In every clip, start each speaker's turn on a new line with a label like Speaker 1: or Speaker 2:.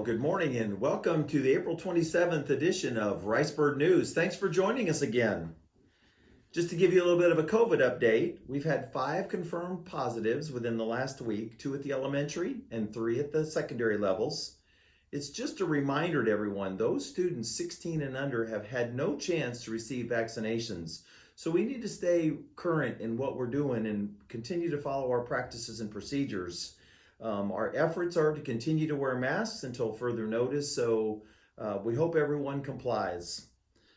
Speaker 1: good morning and welcome to the April 27th edition of Ricebird News. Thanks for joining us again. Just to give you a little bit of a COVID update, we've had 5 confirmed positives within the last week, 2 at the elementary and 3 at the secondary levels. It's just a reminder to everyone, those students 16 and under have had no chance to receive vaccinations. So we need to stay current in what we're doing and continue to follow our practices and procedures. Our efforts are to continue to wear masks until further notice, so we hope everyone complies.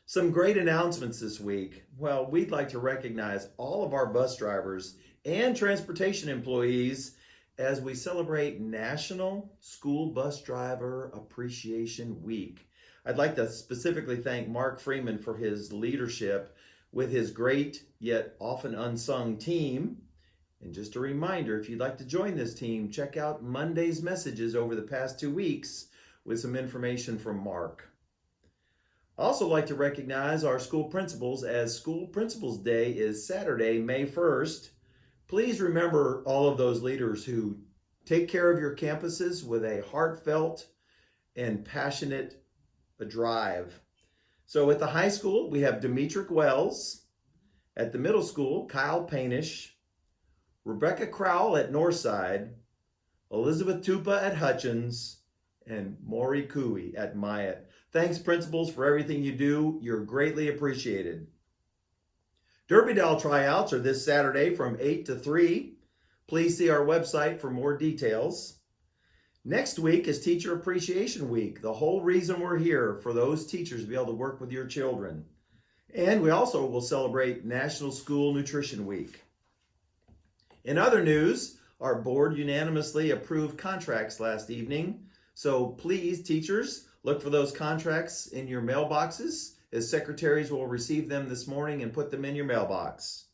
Speaker 1: Some great announcements this week. Well, we'd like to recognize all of our bus drivers and transportation employees as we celebrate National School Bus Driver Appreciation Week. I'd like to specifically thank Mark Freeman for his leadership with his great yet often unsung team. And just a reminder, if you'd like to join this team, check out Monday's messages over the past 2 weeks with some information from Mark. I also like to recognize our school principals as School Principals Day is Saturday, May 1st. Please remember all of those leaders who take care of your campuses with a heartfelt and passionate drive. So at the high school, we have Demetric Wells. At the middle school, Kyle Painish. Rebecca Crowell at Northside, Elizabeth Tupa at Hutchins, and Maury Cooey at Myatt. Thanks, principals, for everything you do. You're greatly appreciated. Derby Doll tryouts are this Saturday from 8 to 3. Please see our website for more details. Next week is Teacher Appreciation Week, the whole reason we're here, for those teachers to be able to work with your children. And we also will celebrate National School Nutrition Week. In other news, our board unanimously approved contracts last evening. So please, teachers, look for those contracts in your mailboxes, as secretaries will receive them this morning and put them in your mailbox.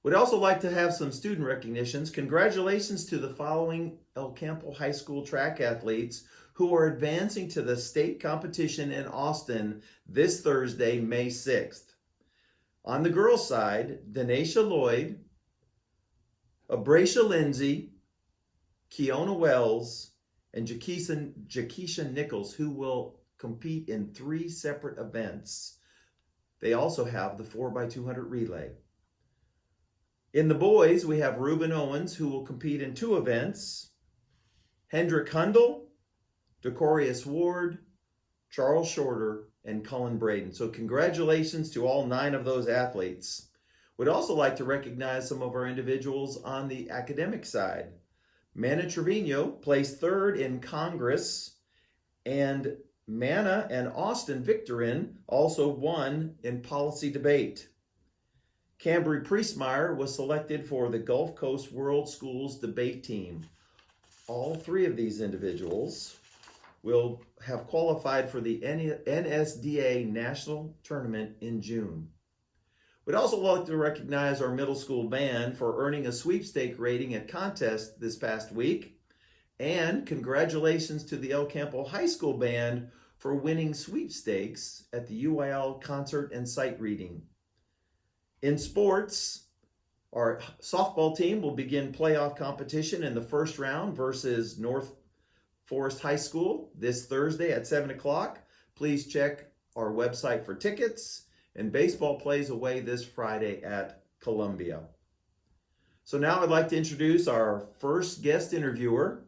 Speaker 1: We'd also like to have some student recognitions. Congratulations to the following El Campo High School track athletes who are advancing to the state competition in Austin this Thursday, May 6th. On the girls' side, Denacia Lloyd, Abracia Lindsay, Kiona Wells, and Jakisha Nichols, who will compete in 3 separate events. They also have the 4x200 relay. In the boys, we have Reuben Owens, who will compete in 2 events, Hendrick Hundle, Decorius Ward, Charles Shorter, and Cullen Braden. So congratulations to all 9 of those athletes. We'd also like to recognize some of our individuals on the academic side. Manna Trevino placed 3rd in Congress, and Manna and Austin Victorin also won in policy debate. Cambry Priestmeyer was selected for the Gulf Coast World Schools debate team. All 3 of these individuals will have qualified for the NSDA National Tournament in June. We'd also like to recognize our middle school band for earning a sweepstake rating at contest this past week. And congratulations to the El Campo High School band for winning sweepstakes at the UIL concert and sight reading. In sports, our softball team will begin playoff competition in the first round versus North Forest High School this Thursday at 7 o'clock. Please check our website for tickets. And baseball plays away this Friday at Columbia. So now I'd like to introduce our first guest interviewer,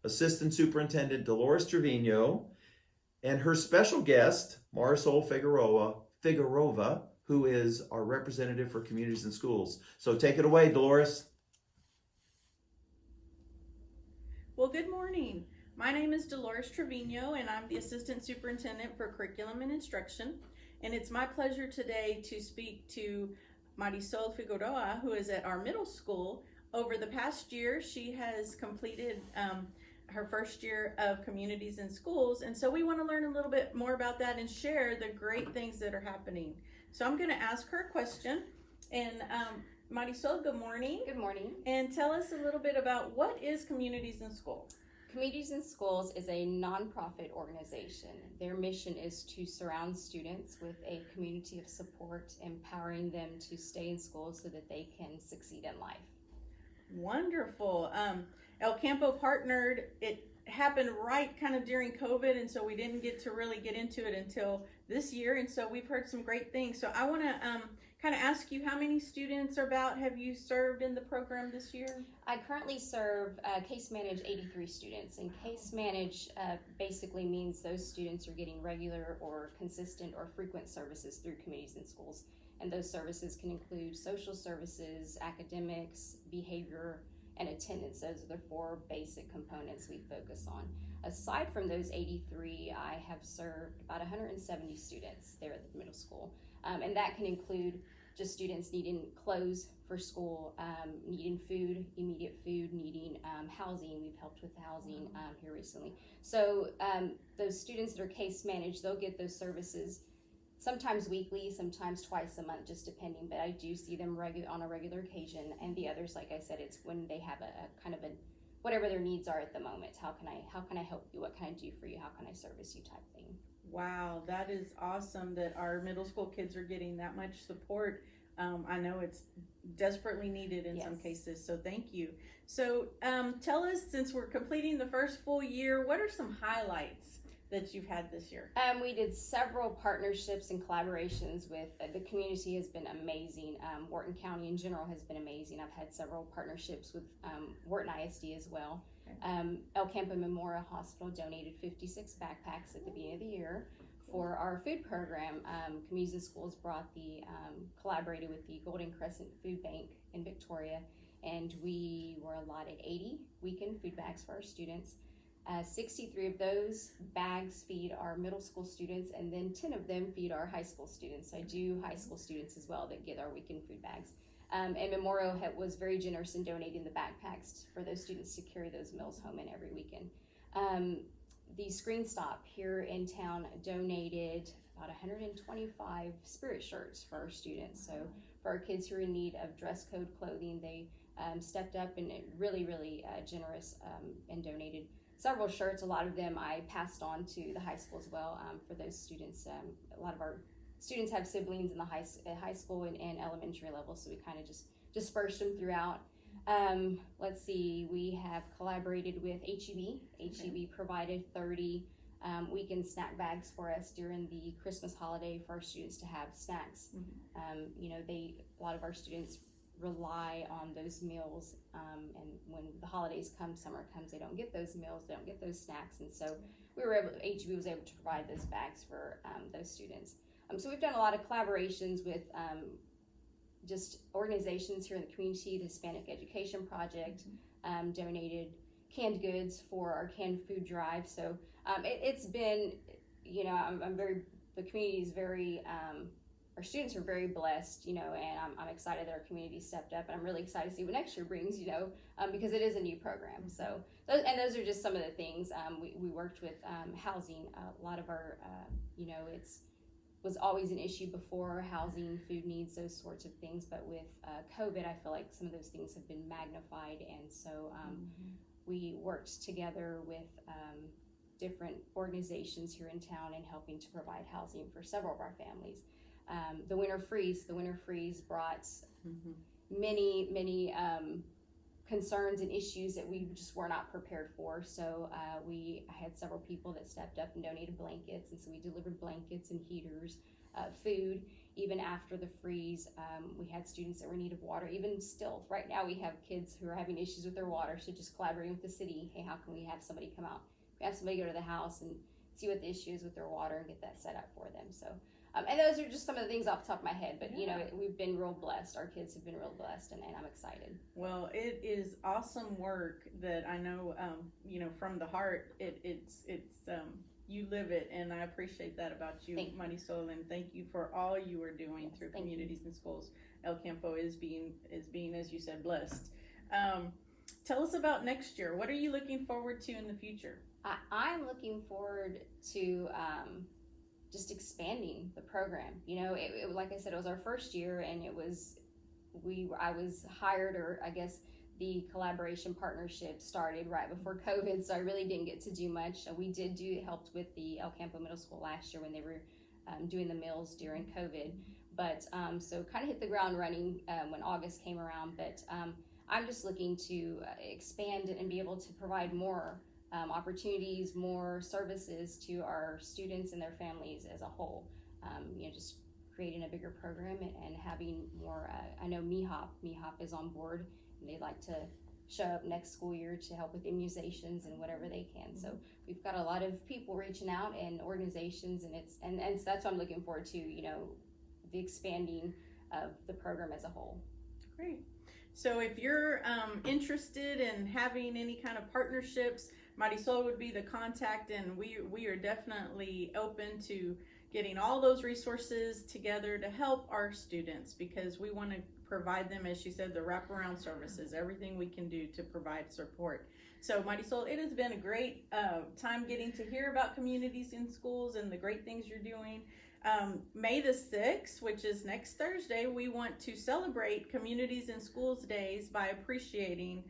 Speaker 1: Assistant Superintendent Dolores Trevino, and her special guest, Marisol Figirova, who is our representative for Communities and Schools. So take it away, Dolores.
Speaker 2: Well, good morning. My name is Dolores Trevino, and I'm the Assistant Superintendent for Curriculum and Instruction. And it's my pleasure today to speak to Marisol Figirova, who is at our middle school. Over the past year, she has completed her first year of Communities and Schools. And so we want to learn a little bit more about that and share the great things that are happening. So I'm going to ask her a question. And Marisol, good morning.
Speaker 3: Good morning.
Speaker 2: And tell us a little bit about what is Communities in Schools.
Speaker 3: Communities in Schools is a nonprofit organization. Their mission is to surround students with a community of support, empowering them to stay in school so that they can succeed in life.
Speaker 2: Wonderful. El Campo partnered, it happened right kind of during COVID, and so we didn't get to really get into it until this year, and so we've heard some great things. So I want to kind of ask you, how many students or about have you served in the program this year?
Speaker 3: I currently serve case manage 83 students, and case manage basically means those students are getting regular or consistent or frequent services through communities and schools, and those services can include social services, academics, behavior, and attendance. Those are the 4 basic components we focus on. Aside from those 83, I have served about 170 students there at the middle school, and that can include just students needing clothes for school, needing food, immediate food, needing housing. We've helped with housing here recently. So those students that are case managed, they'll get those services sometimes weekly, sometimes twice a month, just depending, but I do see them on a regular occasion. And the others, like I said, it's when they have a kind of a, whatever their needs are at the moment. How can I help you? What can I do for you? How can I service you type thing.
Speaker 2: Wow, that is awesome that our middle school kids are getting that much support. I know it's desperately needed in some cases, so thank you. So tell us, since we're completing the first full year, what are some highlights that you've had this year?
Speaker 3: We did several partnerships and collaborations with the community. Has been amazing. Wharton County in general has been amazing. I've had several partnerships with Wharton ISD as well. Okay. El Campo Memorial Hospital donated 56 backpacks at the beginning of the year for our food program. Communities and schools brought collaborated with the Golden Crescent Food Bank in Victoria, and we were allotted 80 weekend food bags for our students. 63 of those bags feed our middle school students, and then 10 of them feed our high school students. I do high school students as well that get our weekend food bags. And Memorial was very generous in donating the backpacks for those students to carry those meals home in every weekend. The Screen Stop here in town donated about 125 spirit shirts for our students. So for our kids who are in need of dress code clothing, they stepped up and really, really generous and donated several shirts. A lot of them I passed on to the high school as well for those students. A lot of our students have siblings in the high school and elementary level, so we kind of just dispersed them throughout. Let's see, we have collaborated with HEB. HEB provided 30 weekend snack bags for us during the Christmas holiday for our students to have snacks. A lot of our students rely on those meals, and when the holidays come, summer comes, they don't get those meals, they don't get those snacks, and so HEB was able to provide those bags for those students. So we've done a lot of collaborations with just organizations here in the community. The Hispanic Education Project donated canned goods for our canned food drive. So it's been, the community is very, our students are very blessed, and I'm excited that our community stepped up, and I'm really excited to see what next year brings, because it is a new program. So those are just some of the things. We worked with housing. A lot of our, was always an issue before, housing, food needs, those sorts of things. But with COVID, I feel like some of those things have been magnified. And so we worked together with different organizations here in town in helping to provide housing for several of our families. The winter freeze brought many concerns and issues that we just were not prepared for. So I had several people that stepped up and donated blankets, and so we delivered blankets and heaters, food. Even after the freeze, we had students that were in need of water. Even still, right now we have kids who are having issues with their water, so just collaborating with the city. Hey, how can we have somebody come out? We have somebody go to the house and see what the issue is with their water and get that set up for them. So and those are just some of the things off the top of my head, but we've been real blessed. Our kids have been real blessed, and I'm excited.
Speaker 2: Well, it is awesome work that I know, from the heart. It's you live it, and I appreciate that about you, Marisol, and thank you for all you are doing through communities and schools. El Campo is being, as you said, blessed. Tell us about next year. What are you looking forward to in the future?
Speaker 3: I'm looking forward to just expanding the program. It like I said, it was our first year, and I was hired, or I guess the collaboration partnership started right before COVID, so I really didn't get to do much. We helped with the El Campo Middle School last year when they were doing the meals during COVID, but so kind of hit the ground running when August came around. But I'm just looking to expand and be able to provide more opportunities, more services to our students and their families as a whole. Just creating a bigger program and having more. I know MEHOP is on board, and they'd like to show up next school year to help with immunizations and whatever they can. So we've got a lot of people reaching out and organizations, and so that's what I'm looking forward to. The expanding of the program as a whole.
Speaker 2: Great. So if you're interested in having any kind of partnerships, Marisol would be the contact, and we are definitely open to getting all those resources together to help our students, because we want to provide them, as she said, the wraparound services, everything we can do to provide support. So Marisol, it has been a great time getting to hear about communities in schools and the great things you're doing. May the 6th, which is next Thursday, we want to celebrate Communities in Schools Days by appreciating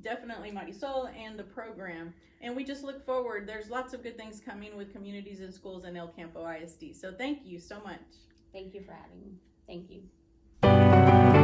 Speaker 2: definitely Marisol and the program. And we just look forward. There's lots of good things coming with Communities in Schools and El Campo ISD. So thank you so much.
Speaker 3: Thank you for having me. Thank you.